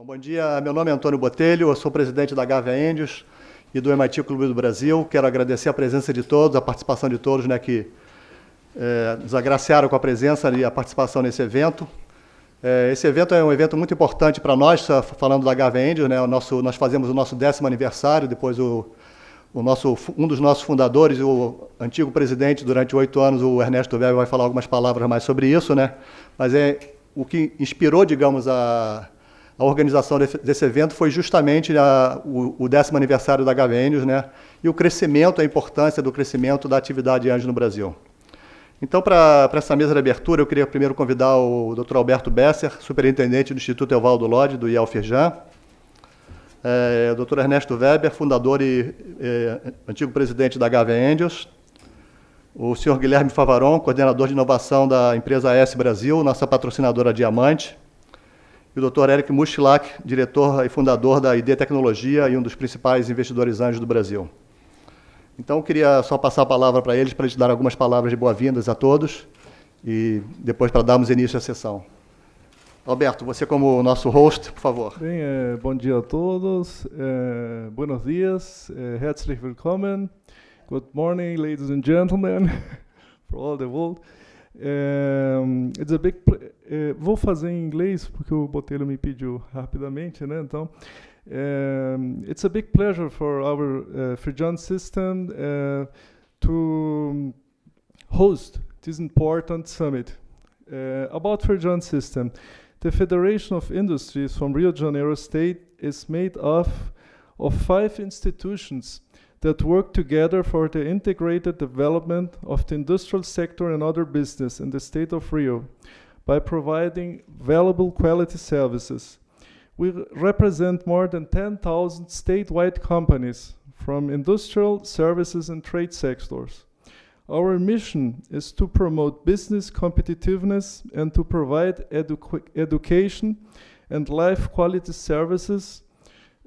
Bom dia, meu nome é Antônio Botelho, eu sou presidente da Gávea Angels e do MiT Clube do Brasil. Quero agradecer a presença de todos, a participação de todos, que nos agraciaram com a presença e a participação nesse evento. Esse evento é um evento muito importante para nós, falando da Gávea Angels, nós fazemos o nosso 10º aniversário, depois um dos nossos fundadores, o antigo presidente durante 8 anos, o Ernesto Weber, vai falar algumas palavras mais sobre isso, mas o que inspirou, digamos, a organização desse evento foi justamente o 10º aniversário da Gávea Angels, e o crescimento, a importância do crescimento da atividade Anjo no Brasil. Então, para essa mesa de abertura, eu queria primeiro convidar o Dr. Alberto Besser, superintendente do Instituto Evaldo Lodge, do IEL Firjan, o Dr. Ernesto Weber, fundador e antigo presidente da Gávea Angels, o Sr. Guilherme Favaron, coordenador de inovação da empresa AS Brasil, nossa patrocinadora Diamante, e o Dr. Eric Muschlak, diretor e fundador da ID Tecnologia e um dos principais investidores anjos do Brasil. Então, eu queria só passar a palavra para eles dar algumas palavras de boas-vindas a todos e depois para darmos início à sessão. Alberto, você como nosso host, por favor. Bem, bom dia a todos, buenos dias, herzlich willkommen, good morning, ladies and gentlemen, for all the world. It's a big vou fazer em inglês porque o Botelho me pediu rapidamente, então it's a big pleasure for our Firjan system to host this important summit about Firjan system. The Federation of Industries from Rio de Janeiro State is made of 5 institutions that work together for the integrated development of the industrial sector and other business in the state of Rio by providing valuable quality services. We represent more than 10,000 statewide companies from industrial, services, and trade sectors. Our mission is to promote business competitiveness and to provide education and life quality services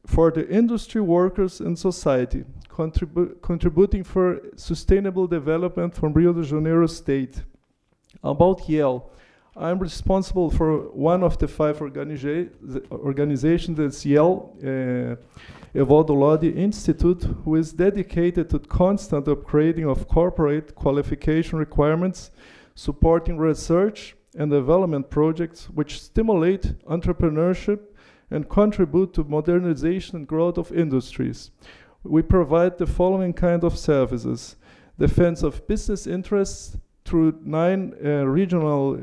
for the industry workers and society, contributing for sustainable development from Rio de Janeiro State. About IEL, I'm responsible for one of the 5 organizations, that's IEL, Evaldo Lodge Institute, who is dedicated to constant upgrading of corporate qualification requirements, supporting research and development projects which stimulate entrepreneurship and contribute to modernization and growth of industries. We provide the following kind of services: defense of business interests through 9 regional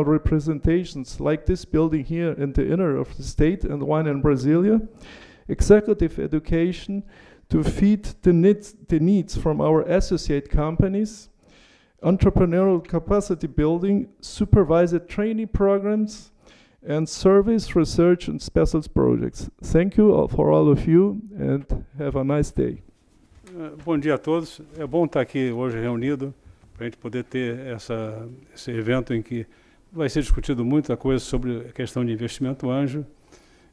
representations, like this building here in the inner of the state and one in Brasilia, executive education to feed the needs from our associate companies, entrepreneurial capacity building, supervised training programs, and service, research, and specialist projects. Thank you for all of you, and have a nice day. Bom dia a todos. É bom estar aqui hoje reunido para a gente poder ter esse evento em que vai ser discutido muita coisa sobre a questão de investimento anjo.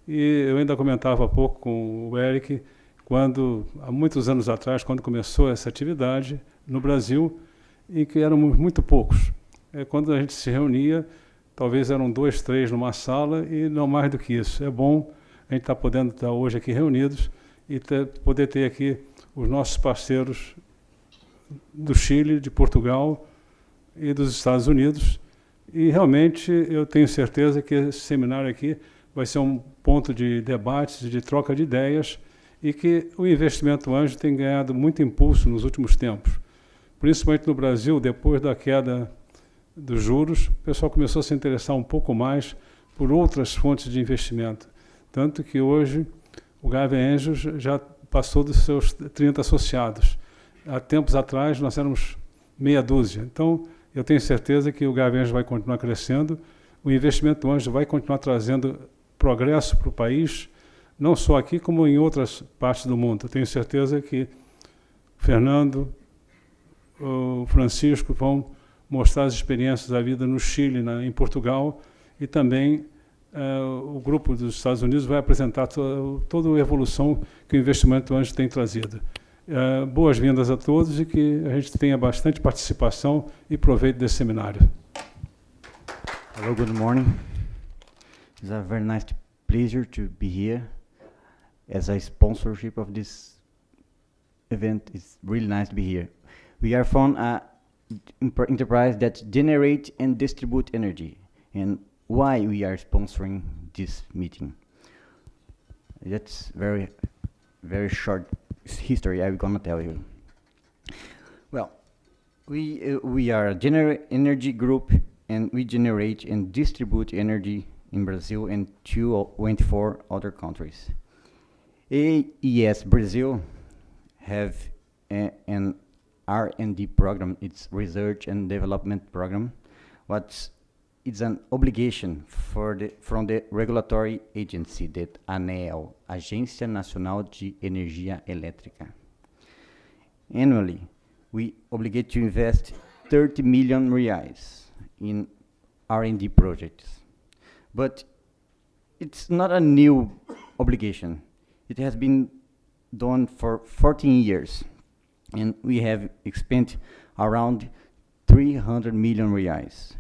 E eu ainda comentava há pouco com o Eric, há muitos anos atrás, quando começou essa atividade no Brasil, em que éramos muito poucos. Quando a gente se reunia, talvez eram 2, 3 numa sala e não mais do que isso. É bom a gente estar podendo estar hoje aqui reunidos e poder ter aqui os nossos parceiros do Chile, de Portugal e dos Estados Unidos. E realmente eu tenho certeza que esse seminário aqui vai ser um ponto de debates, de troca de ideias, e que o investimento anjo tem ganhado muito impulso nos últimos tempos. Principalmente no Brasil, depois da queda dos juros, o pessoal começou a se interessar um pouco mais por outras fontes de investimento. Tanto que hoje o Gávea Angels já passou dos seus 30 associados. Há tempos atrás nós éramos meia dúzia. Então, eu tenho certeza que o Gávea Angels vai continuar crescendo, o investimento anjo vai continuar trazendo progresso para o país, não só aqui, como em outras partes do mundo. Eu tenho certeza que o Fernando, o Francisco vão mostrar as experiências da vida no Chile, em Portugal, e também o grupo dos Estados Unidos vai apresentar toda a evolução que o investimento anjo tem trazido. Boas-vindas a todos e que a gente tenha bastante participação e proveito desse seminário. Hello, good morning. It's a very nice pleasure to be here as a sponsorship of this event. It's really nice to be here. We are from an enterprise that generates and distribute energy, and why we are sponsoring this meeting. That's very, very short history I'm gonna tell you. Well, we are a energy group, and we generate and distribute energy in Brazil and 24 other countries. AES Brazil have an R&D program. It's research and development program. It's an obligation from the regulatory agency, that ANEEL, Agência Nacional de Energia Elétrica. Annually, we obligate to invest 30 million reais in R&D projects. But it's not a new obligation. It has been done for 14 years, and we have spent around 300 million reais.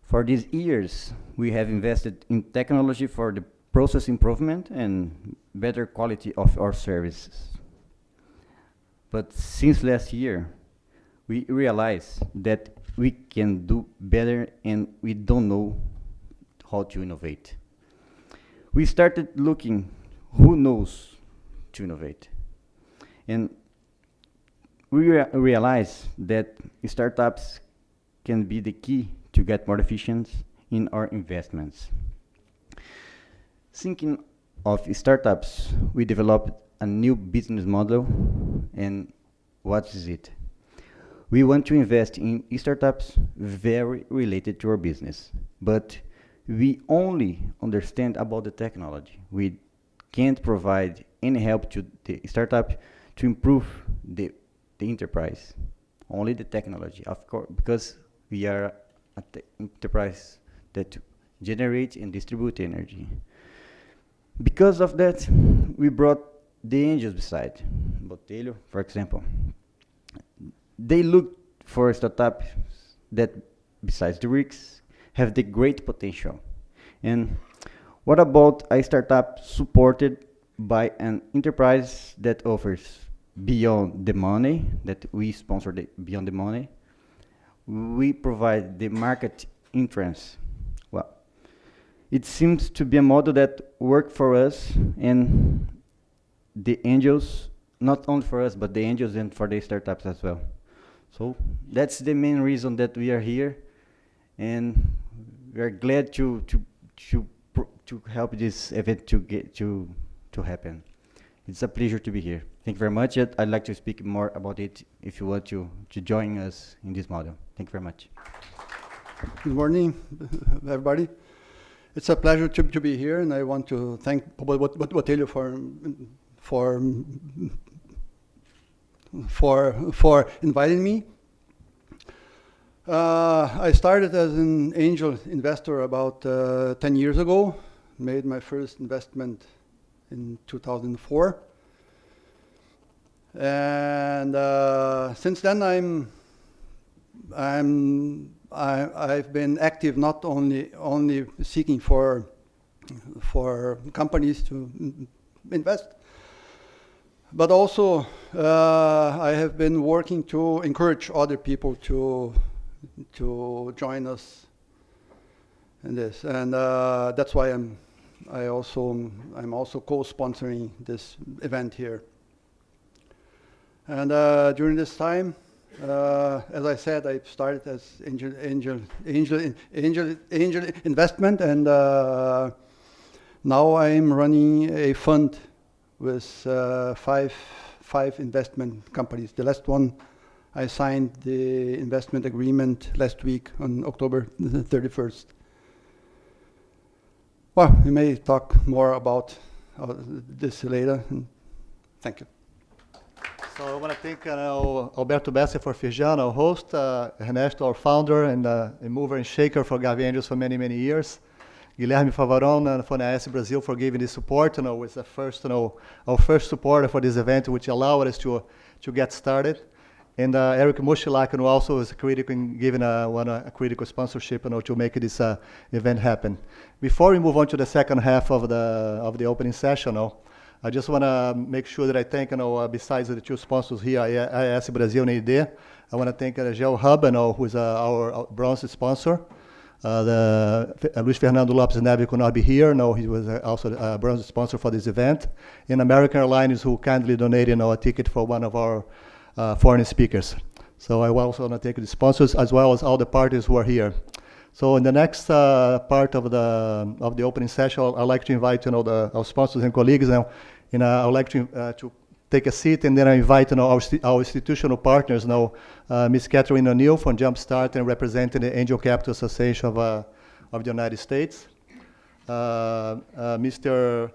For these years, we have invested in technology for the process improvement and better quality of our services. But since last year, we realized that we can do better, and we don't know how to innovate. We started looking who knows to innovate. And we realized that startups can be the key to get more efficient in our investments. Thinking of startups, we developed a new business model. And what is it? We want to invest in startups very related to our business, but we only understand about the technology. We can't provide any help to the startup to improve the enterprise. Only the technology, of course, because we are an enterprise that generates and distributes energy. Because of that, we brought the angels beside. Botelho, for example. They look for startups that, besides the risks, have the great potential. And what about a startup supported by an enterprise that offers beyond the money, that we sponsor beyond the money? We provide the market entrance. Well, it seems to be a model that worked for us, and the angels, not only for us, but the angels and for the startups as well. So that's the main reason that we are here, and we are glad to help this event to happen. It's a pleasure to be here. Thank you very much. I'd like to speak more about it if you want to join us in this model. Thank you very much. Good morning, everybody. It's a pleasure to be here, and I want to thank Botelho for inviting me. I started as an angel investor about 10 years ago. Made my first investment in 2004, and since then I've been active, not only seeking for companies to invest, but also I have been working to encourage other people to join us in this, and that's why I'm also co-sponsoring this event here. And during this time, as I said, I started as angel investment, and now I'm running a fund with five investment companies. The last one, I signed the investment agreement last week on October 31st. Well, we may talk more about this later. Thank you. So I want to thank Alberto Bessi for Firjan, our host, Ernesto, our founder, and a mover and shaker for Gávea Angels for many, many years. Guilherme Favarón from AES Brazil for giving the support. With the first, our first supporter for this event, which allowed us to get started. And Eric Moshilak, who also is critical in giving a critical sponsorship, to make this event happen. Before we move on to the second half of the opening session, I just want to make sure that I thank, besides the two sponsors here, IAS Brasil and ED, I want to thank GeoHub, who is our bronze sponsor. Luis Fernando Lopes Neve could not be here. No, he was also a bronze sponsor for this event. And American Airlines, who kindly donated a ticket for one of our foreign speakers. So I also want to thank the sponsors as well as all the parties who are here. So in the next part of the opening session, I'd like to invite our sponsors and colleagues, and I would like to take a seat, and then I invite our institutional partners, Ms. Catherine O'Neill from Jumpstart and representing the Angel Capital Association of the United States, Mr.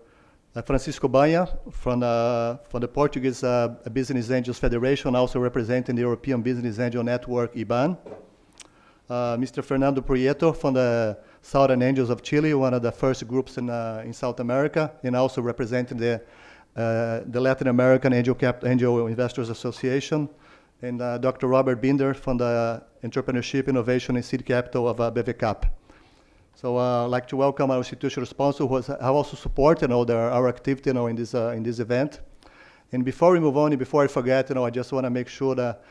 Francisco Banha from the Portuguese Business Angels Federation, also representing the European Business Angel Network, IBAN. Mr. Fernando Prieto from the Southern Angels of Chile, one of the first groups in South America, and also representing the Latin American Angel Investors Association, and Dr. Robert Binder from the Entrepreneurship, Innovation, and Seed Capital of BVCAP. So I'd like to welcome our institutional sponsor, who have also supported our activity in this event. And before we move on, and before I forget, I just want to make sure that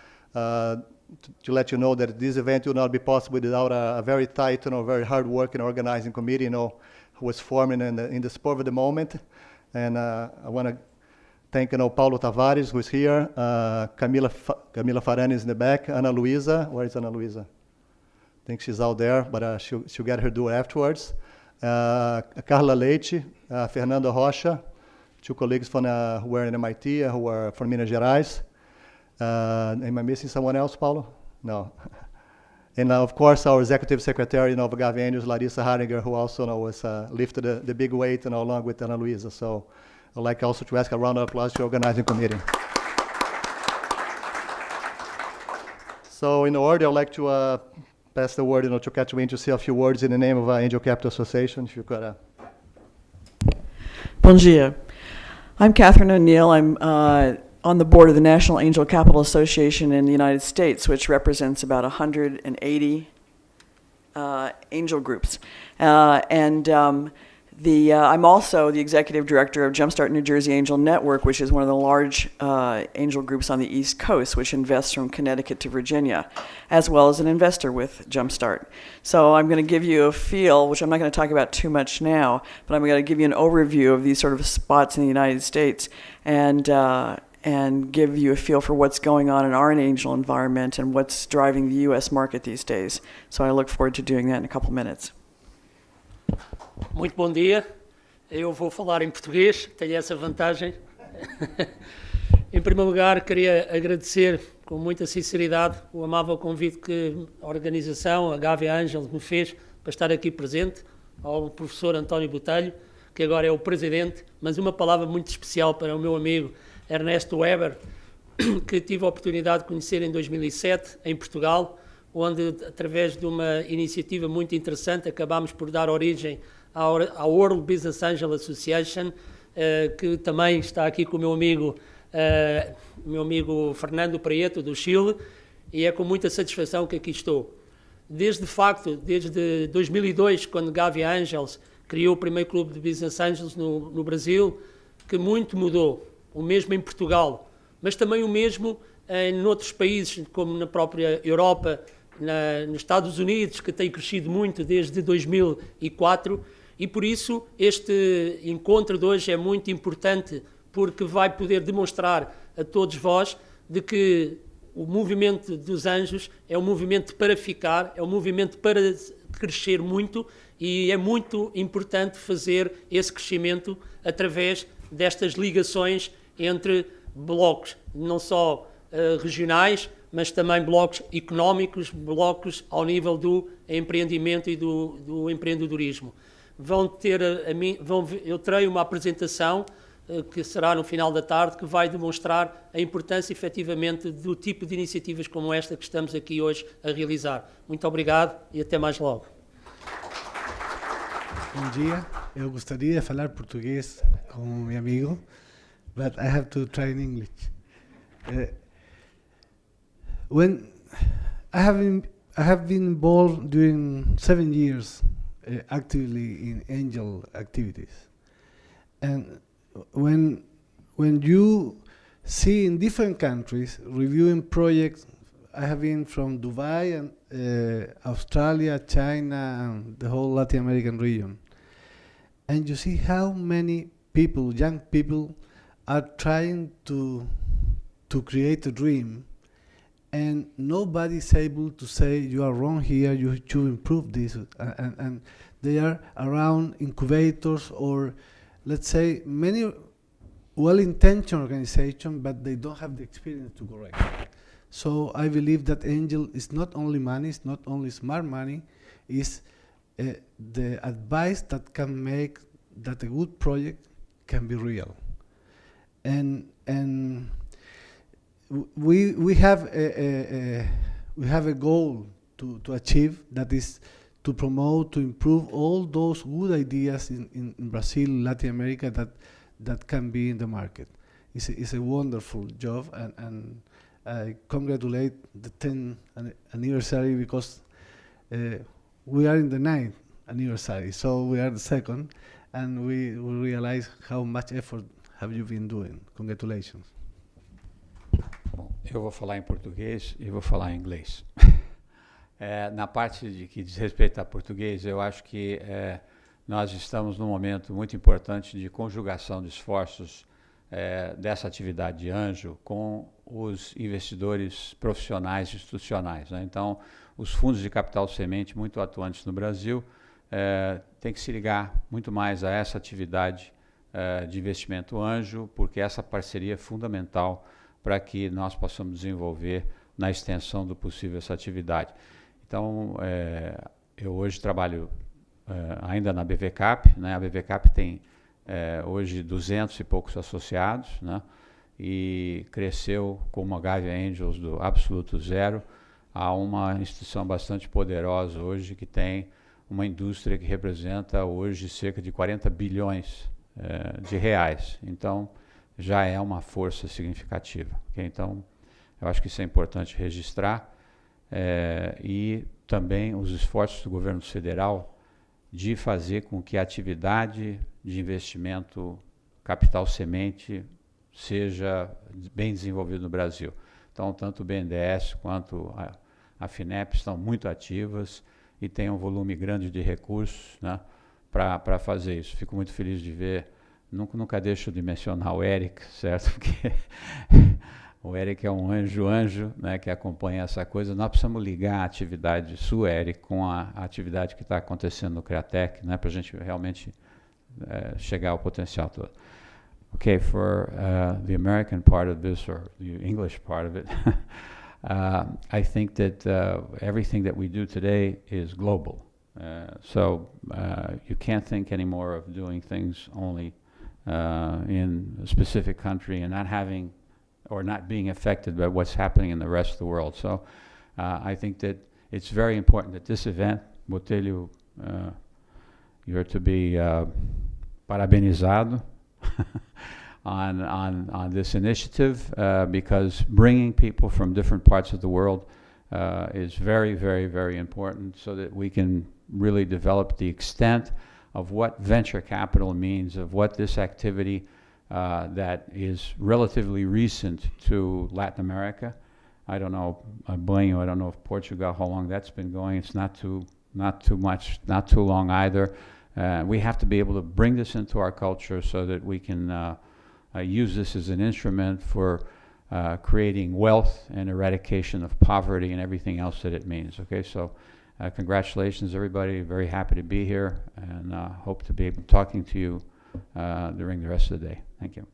to let you know that this event will not be possible without a very tight, very hard-working organizing committee, who was forming in the spur of the moment. And I want to thank Paulo Tavares, who is here, Camila Farani is in the back, Ana Luisa. Where is Ana Luisa? I think she's out there, but she'll get her due afterwards. Carla Leite, Fernando Rocha, two colleagues from who were in MIT, who were from Minas Gerais. Am I missing someone else, Paulo? No. And of course, our executive secretary of Gávea Angels, Larissa Haringer, who also was lifted the big weight along with Ana Luisa. So I'd like also to ask a round of applause to the organizing committee. So in order, I'd like to pass the word to Catherine to say a few words in the name of Angel Capital Association, if you could. Bom dia. I'm Catherine O'Neill. I'm on the board of the National Angel Capital Association in the United States, which represents about 180 angel groups. I'm also the executive director of Jumpstart New Jersey Angel Network, which is one of the large angel groups on the East Coast, which invests from Connecticut to Virginia, as well as an investor with Jumpstart. So I'm going to give you a feel, which I'm not going to talk about too much now, but I'm going to give you an overview of these sort of spots in the United States and give you a feel for what's going on in our angel environment and what's driving the U.S. market these days. So I look forward to doing that in a couple minutes. Muito bom dia. Eu vou falar em português, tenho essa vantagem. Em primeiro lugar, queria agradecer com muita sinceridade o amável convite que a organização, a Gávea Angels, me fez para estar aqui presente, ao professor António Botelho, que agora é o presidente, mas uma palavra muito especial para o meu amigo Ernesto Weber, que tive a oportunidade de conhecer em 2007, em Portugal, onde, através de uma iniciativa muito interessante, acabámos por dar origem à World Business Angel Association, que também está aqui com o meu amigo Fernando Prieto, do Chile, e é com muita satisfação que aqui estou. Desde 2002, quando Gávea Angels criou o primeiro clube de Business Angels no Brasil, que muito mudou, o mesmo em Portugal, mas também o mesmo em outros países, como na própria Europa, nos Estados Unidos, que tem crescido muito desde 2004, e por isso este encontro de hoje é muito importante, porque vai poder demonstrar a todos vós de que o movimento dos anjos é um movimento para ficar, é um movimento para crescer muito, e é muito importante fazer esse crescimento através destas ligações entre blocos, não só regionais, mas também blocos económicos, blocos ao nível do empreendimento e do empreendedorismo. Eu terei uma apresentação que será no final da tarde, que vai demonstrar a importância, efetivamente, do tipo de iniciativas como esta que estamos aqui hoje a realizar. Muito obrigado e até mais logo. Bom dia, eu gostaria de falar português com meu amigo, but I have to try in English. when I have been involved during 7 years actively in angel activities, and when you see in different countries reviewing projects, I have been from Dubai and Australia, China, and the whole Latin American region, and you see how many people, young people, are trying to create a dream, and nobody is able to say you are wrong here, you should improve this, and they are around incubators or, let's say, many well-intentioned organizations, but they don't have the experience to correct it. So I believe that angel is not only money, it's not only smart money, it's the advice that can make that a good project can be real. And we have a goal to achieve, that is to promote, to improve all those good ideas in Brazil, Latin America, that can be in the market. It's a wonderful job, and I congratulate the 10th anniversary, because we are in the 9th anniversary, so we are the second, and we realize how much effort have you been doing. Congratulations. Bom, eu vou falar em português e vou falar em inglês. Na parte de que diz respeito a português, eu acho que nós estamos num momento muito importante de conjugação de esforços dessa atividade de anjo com os investidores profissionais e institucionais, né? Então, os fundos de capital semente muito atuantes no Brasil têm que se ligar muito mais a essa atividade de investimento anjo, porque essa parceria é fundamental para que nós possamos desenvolver na extensão do possível essa atividade. Então, eu hoje trabalho ainda na BVCap, né? A BVCap tem hoje 200 e poucos associados, né? E cresceu como a Gávea Angels do absoluto zero a uma instituição bastante poderosa hoje, que tem uma indústria que representa hoje cerca de 40 bilhões de reais. Então, já é uma força significativa. Okay? Então, eu acho que isso é importante registrar. E também os esforços do governo federal de fazer com que a atividade de investimento capital semente seja bem desenvolvida no Brasil. Então, tanto o BNDES quanto a FINEP estão muito ativas e têm um volume grande de recursos, né, para fazer isso. Fico muito feliz de ver, nunca deixo de mencionar o Eric, certo? Porque o Eric é um anjo, né, que acompanha essa coisa. Nós precisamos ligar a atividade sua, Eric, com a atividade que está acontecendo no Createc, né, para a gente realmente chegar ao potencial todo. Okay, for the American part of this, or the English part of it, I think that everything that we do today is global. So you can't think anymore of doing things only in a specific country and not having or not being affected by what's happening in the rest of the world. So I think that it's very important that this event, Botelho, you're to be parabenizado on this initiative, because bringing people from different parts of the world is very, very, very important, so that we can really develop the extent of what venture capital means, of what this activity that is relatively recent to Latin America. I don't know, Banho, I don't know if Portugal, how long that's been going. It's not too much, not too long either. We have to be able to bring this into our culture so that we can use this as an instrument for creating wealth and eradication of poverty and everything else that it means. Okay, so congratulations, everybody. Very happy to be here, and hope to be able talking to you during the rest of the day. Thank you.